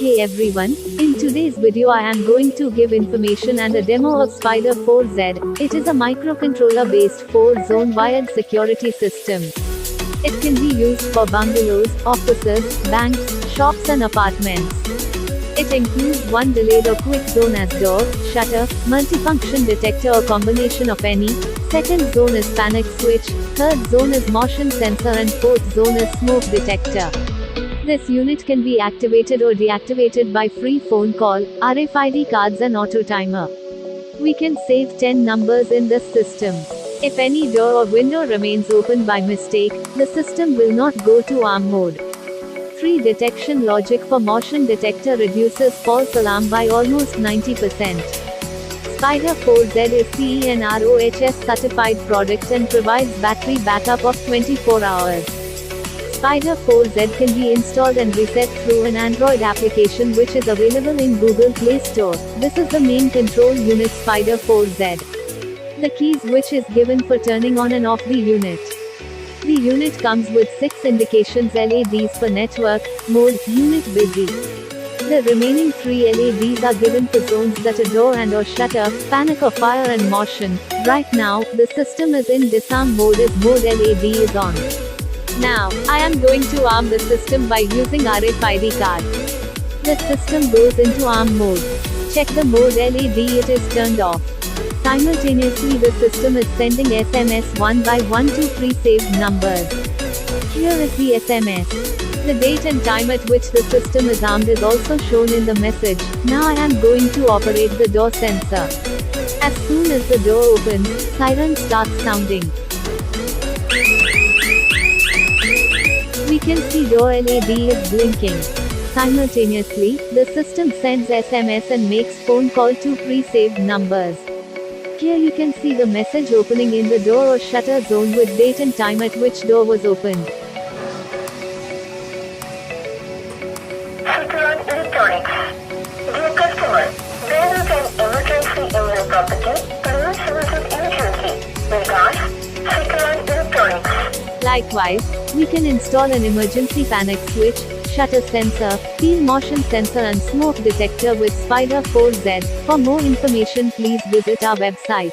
Okay everyone, in today's video I am going to give information and a demo of SPIDER4Z. It is a microcontroller based 4-zone wired security system. It can be used for bungalows, offices, banks, shops and apartments. It includes one delayed or quick zone as door, shutter, multifunction detector or combination of any. Second zone is panic switch, third zone is motion sensor and fourth zone is smoke detector. This unit can be activated or deactivated by free phone call, RFID cards and auto timer. We can save 10 numbers in this system. If any door or window remains open by mistake, the system will not go to alarm mode. Tree detection logic for motion detector reduces false alarm by almost 90%. SPIDER4Z is CENROHS certified product and provides battery backup of 24 hours. SPIDER4Z can be installed and reset through an Android application which is available in Google Play Store. This is the main control unit SPIDER4Z. The keys which is given for turning on and off the unit. The unit comes with 6 indications LEDs for network, mode, unit busy. The remaining 3 LEDs are given for zones that are door and or shutter, panic or fire and motion. Right now, the system is in disarm mode as mode LED is on. Now, I am going to arm the system by using RFID card. The system goes into arm mode. Check the mode LED, it is turned off. Simultaneously the system is sending SMS 1 by 1 to pre-saved numbers. Here is the SMS. The date and time at which the system is armed is also shown in the message. Now I am going to operate the door sensor. As soon as the door opens, siren starts sounding. We can see door LED is blinking. Simultaneously, the system sends SMS and makes phone call to pre-saved numbers. Here you can see the message opening in the door or shutter zone with date and time at which door was opened. SECURON Electronics. Dear customer, there is an emergency in your property. Please visit immediately. Regards, SECURON Electronics. Likewise, we can install an emergency panic switch, shutter sensor, field motion sensor and smoke detector with SPIDER4Z. For more information please visit our website.